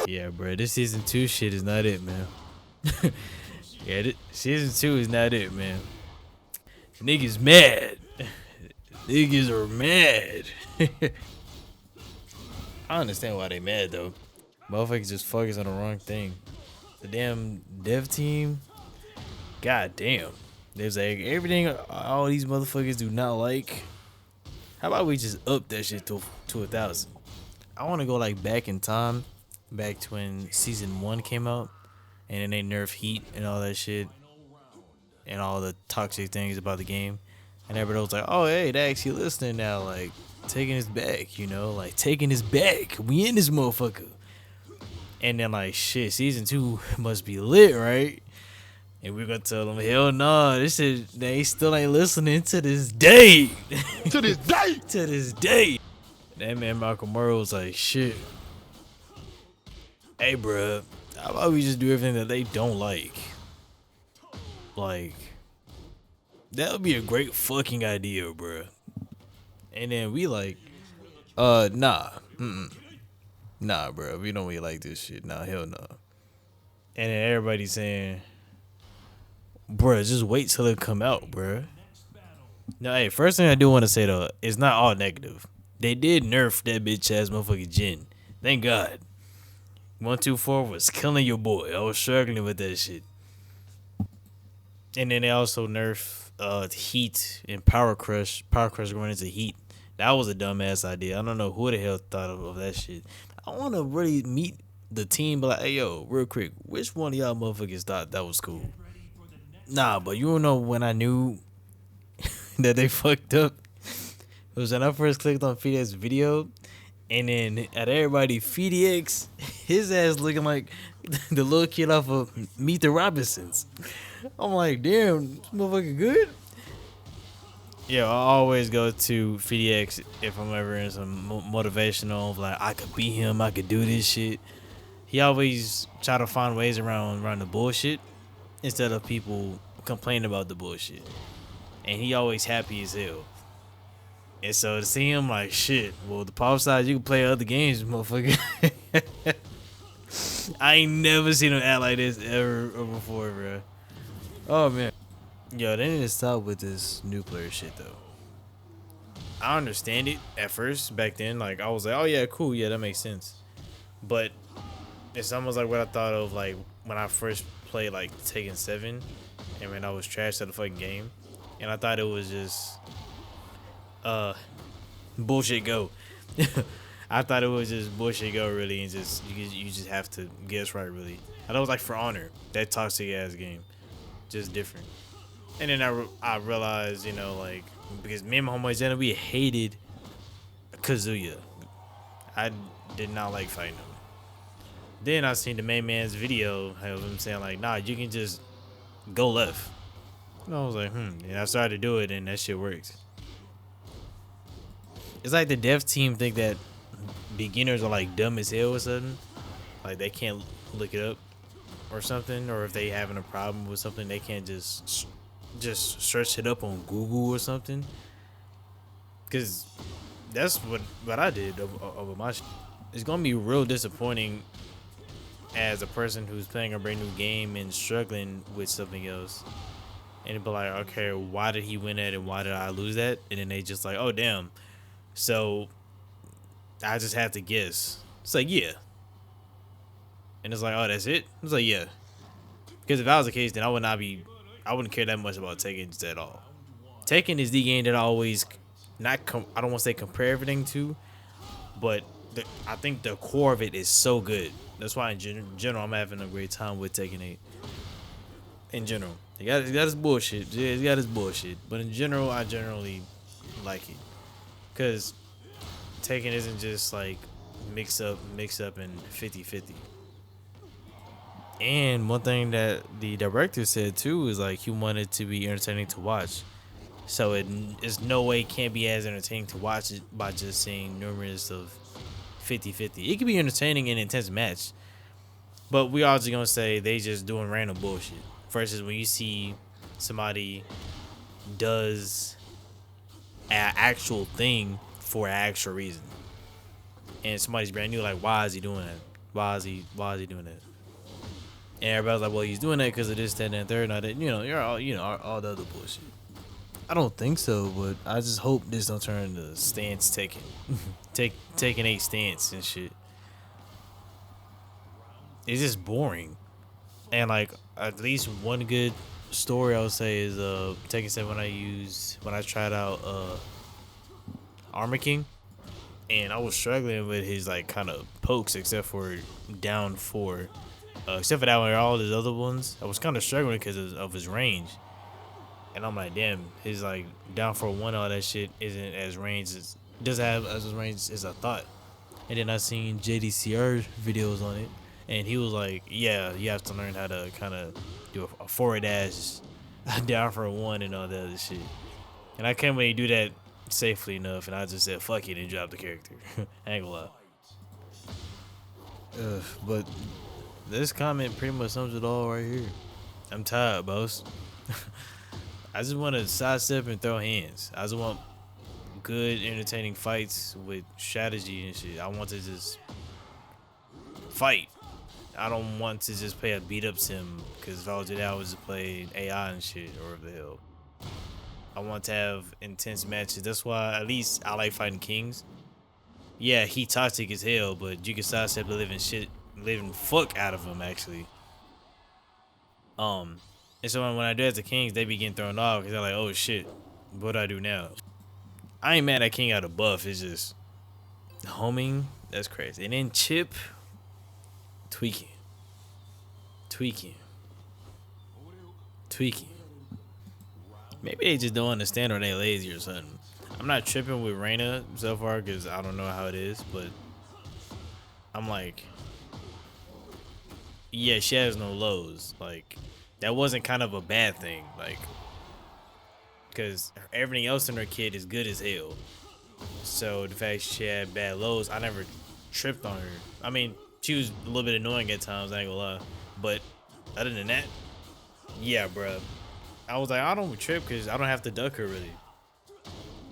Yeah, bro, this season 2 shit is not it, man. Yeah, season 2 is not it, man. Niggas mad. Niggas are mad. I understand why they mad though. Motherfuckers just focus on the wrong thing. The damn dev team, god damn. There's like everything all these motherfuckers do not like. How about we just up that shit to 1,000? I want to go like back in time, back to when season 1 came out, and then they nerf heat and all that shit, and all the toxic things about the game, and everybody was like, "Oh, hey, they actually listening now, like taking his back, you know, like taking his back. We in this motherfucker." And then like shit, season 2 must be lit, right? And we're gonna tell them, hell no, this shit, they still ain't listening to this day. To this day. To this day. That man Malcolm Murray was like, shit. Hey, bruh, how about we just do everything that they don't like? Like, that would be a great fucking idea, bruh. And then we like, nah. Nah, bruh, we don't really like this shit. Nah, hell no. And then everybody's saying, bruh, just wait till it come out, bruh. No, hey, first thing I do want to say though, it's not all negative. They did nerf that bitch ass motherfucking Jin. Thank God. 124 was killing your boy. I was struggling with that shit. And then they also nerf Heat and Power Crush. Power Crush going into Heat. That was a dumbass idea. I don't know who the hell thought of that shit. I want to really meet the team, but like, hey yo, real quick, which one of y'all motherfuckers thought that was cool? Nah, but you don't know when I knew that they fucked up. It was when I first clicked on FedEx video, and then at everybody FedEx, his ass looking like the little kid off of Meet the Robinsons. I'm like, damn, this motherfucker good. Yeah, I always go to FedEx if I'm ever in some motivational, like I could be him, I could do this shit. He always try to find ways around the bullshit instead of people complaining about the bullshit. And he always happy as hell. And so to see him like, shit, well, the pop side, you can play other games, motherfucker. I ain't never seen him act like this ever before, bro. Oh, man. Yo, they need to stop with this new player shit, though. I understand it at first, back then. Like, I was like, oh, yeah, cool. Yeah, that makes sense. But it's almost like what I thought of, like, when I first played, like, Tekken 7. And when I was trash at the fucking game. And I thought it was just bullshit go. I thought it was just bullshit go, really, and just you just have to guess right, really. I thought it was like For Honor, that toxic ass game, just different. And then I realized, you know, like, because me and my homeboy Jenna, we hated Kazuya. I did not like fighting him. Then I seen the main man's video of him saying like, nah, you can just go left. And I was like, and I started to do it, and that shit works. It's like the dev team think that beginners are like dumb as hell or something. Like they can't look it up or something, or if they having a problem with something, they can't just search it up on Google or something. Cause that's what I did over my shit. It's gonna be real disappointing as a person who's playing a brand new game and struggling with something else. And it'd be like, okay, why did he win that and why did I lose that? And then they just like, oh damn. So I just have to guess. It's like, yeah. And it's like, oh, that's it? It's like, yeah. Because if that was the case, then I wouldn't care that much about Tekken just at all. Tekken is the game that I always I don't want to say compare everything to, but I think the core of it is so good. That's why in general I'm having a great time with Tekken 8. In general. He got his bullshit. Yeah, he's got his bullshit. But in general, I generally like it. Because Tekken isn't just like mix up and 50-50. And one thing that the director said too is like he wanted to be entertaining to watch. So it is no way it can't be as entertaining to watch it by just seeing numerous of 50-50. It could be entertaining and intense match. But we all just gonna say they just doing random bullshit. Versus when you see somebody does an actual thing for an actual reason. And somebody's brand new, like, why is he doing that? Why is he doing that? And everybody's like, well, he's doing that because of this, that, and that, third, not that. You're all, all the other bullshit. I don't think so, but I just hope this don't turn into stance taking, taking 8 stance and shit. It's just boring. And like at least one good story I would say is Tekken 7 when I tried out Armor King, and I was struggling with his like kind of pokes except for down 4. Except for that one, all his other ones, I was kind of struggling because of his range. And I'm like, damn, his like down for 1, all that shit isn't as range as doesn't have as range as I thought. And then I seen JDCR videos on it, and he was like, yeah, you have to learn how to kind of do a forward dash down for 1 and all that other shit. And I can't really do that safely enough, and I just said fuck it and dropped the character. I ain't gonna lie. But this comment pretty much sums it all right here. I'm tired, boss. I just want to sidestep and throw hands. I just want good, entertaining fights with strategy and shit. I want to just fight. I don't want to just play a beat up sim, because if I was to do that, I would just play AI and shit, or whatever the hell. I want to have intense matches. That's why at least I like fighting kings. Yeah, he toxic as hell, but you can sidestep the living fuck out of him actually. And so when I do as the kings, they be getting thrown off because they're like, oh shit, what do I do now? I ain't mad at King out of buff. It's just homing. That's crazy. And then Chip tweaking. Maybe they just don't understand or they lazy or something. I'm not tripping with Reyna so far because I don't know how it is, but I'm like, yeah, she has no lows. Like, that wasn't kind of a bad thing. Like, because everything else in her kit is good as hell. So the fact she had bad lows, I never tripped on her. I mean, she was a little bit annoying at times, I ain't gonna lie. But other than that, yeah, bruh. I was like, I don't trip because I don't have to duck her really.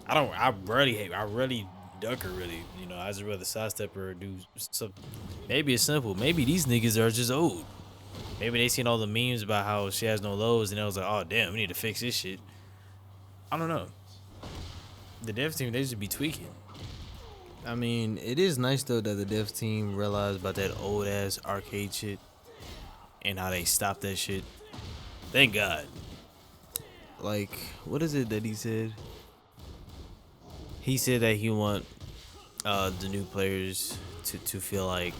I really duck her really. I just rather sidestep her or do something. Maybe it's simple. Maybe these niggas are just old. Maybe they seen all the memes about how she has no lows and I was like, oh damn, we need to fix this shit. I don't know. The dev team, they should be tweaking. I mean, it is nice though that the dev team realized about that old ass arcade shit and how they stopped that shit. Thank God. Like, what is it that he said? He said that he want the new players to feel like,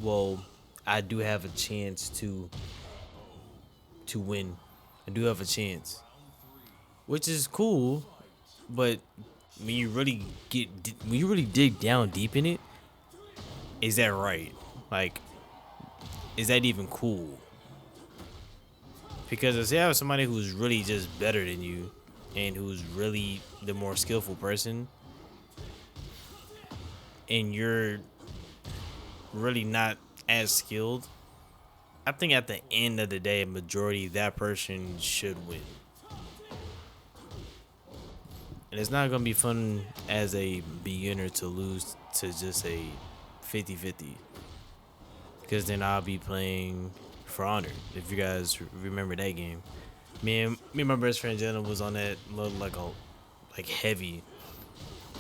well, I do have a chance to win. I do have a chance, which is cool, but when you really dig down deep in it, is that right? Like, is that even cool? Because if you have somebody who's really just better than you and who's really the more skillful person, and you're really not as skilled, I think at the end of the day, majority that person should win. And it's not going to be fun as a beginner to lose to just a 50-50. Because then I'll be playing For Honor, if you guys remember that game. Me and my best friend Jenna was on that like heavy.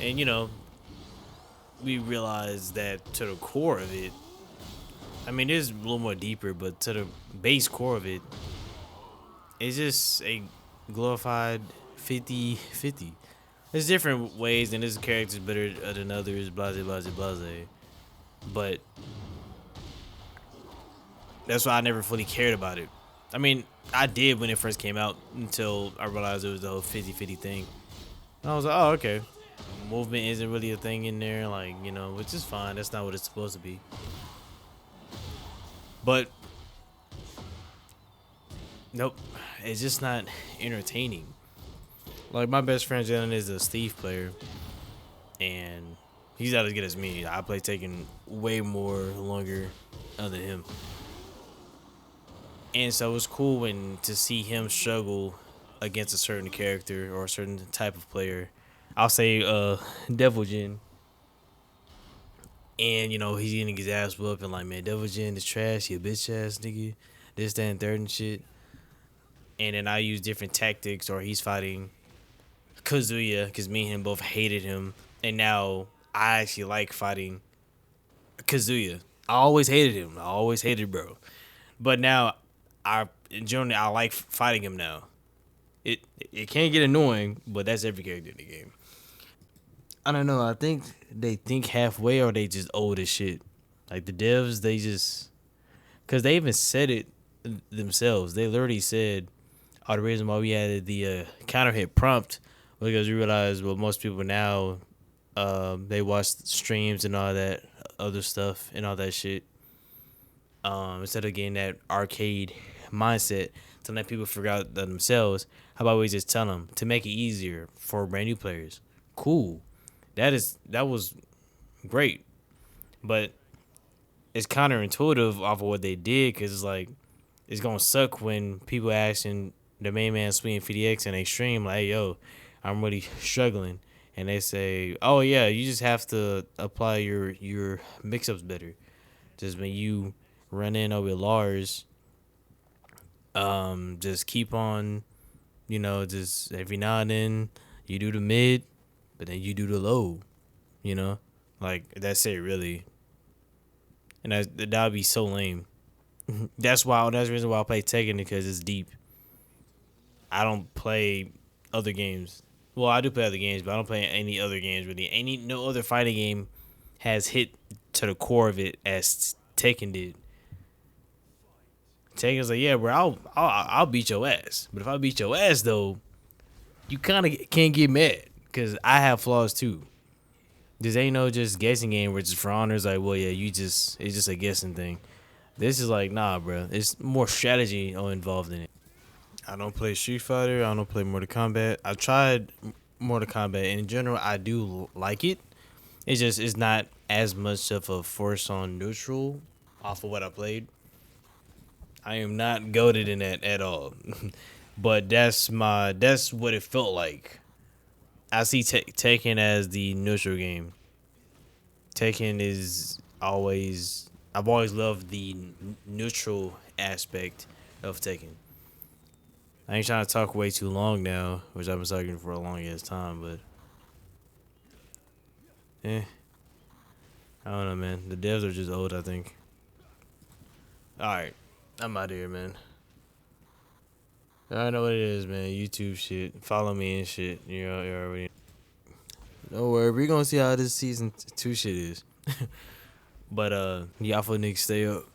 And we realized that to the core of it, I mean, it's a little more deeper, but to the base core of it, it's just a glorified 50-50. There's different ways, and there's characters better than others, blase, blase, blase. But that's why I never fully cared about it. I mean, I did when it first came out until I realized it was the whole 50-50 thing. And I was like, oh, okay. Movement isn't really a thing in there, like, which is fine. That's not what it's supposed to be. But nope, it's just not entertaining. Like, my best friend Jalen is a Steve player, and he's not as good as me. I play Tekken way more longer than him, and so it's cool to see him struggle against a certain character or a certain type of player. I'll say Devil Jin. And he's getting his ass whooped and like, man, Devil Jin is trash. He a bitch ass nigga. This, that, and third and shit. And then I use different tactics, or he's fighting Kazuya because me and him both hated him, and now I actually like fighting Kazuya. I always hated him. I always hated bro, but now I generally I like fighting him now. It it can get annoying, but that's every character in the game. I don't know. I think they think halfway, or they just old as shit. Like the devs, they just because they even said it themselves. They literally said, "Oh, the reason why we added the counter hit prompt was because we realized, well, most people now they watch streams and all that other stuff and all that shit. Instead of getting that arcade mindset to let people figure out themselves, how about we just tell them to make it easier for brand new players? Cool, that was great, but it's counterintuitive off of what they did because it's like it's gonna suck when people asking the main man Swing 50X and Extreme like, hey, yo, I'm really struggling, and they say, oh yeah, you just have to apply your mix ups better. Just when you run in over Lars, just keep on, just every now and then you do the mid, but then you do the low, you know, like that's it really, and that'd be so lame. That's the reason why I play Tekken because it's deep. I don't play other games. Well, I do play other games, but I don't play any other games really. No other fighting game has hit to the core of it as Tekken did. Tekken's like, yeah, bro, I'll beat your ass. But if I beat your ass though, you kind of can't get mad because I have flaws too. This ain't no just guessing game where it's for honors. Like, well, yeah, it's just a guessing thing. This is like, nah, bro. It's more strategy involved in it. I don't play Street Fighter. I don't play Mortal Kombat. I tried Mortal Kombat. And in general, I do like it. It's not as much of a force on neutral off of what I played. I am not goaded in that at all. But that's what it felt like. I see Tekken as the neutral game. Tekken is always I've always loved the neutral aspect of Tekken. I ain't trying to talk way too long now, which I've been talking for a long ass time, but I don't know, man. The devs are just old, I think. All right, I'm out of here, man. I know what it is, man. YouTube shit. Follow me and shit. You already. Don't worry, we gonna see how this season 2 shit is. But y'all for niggas stay up.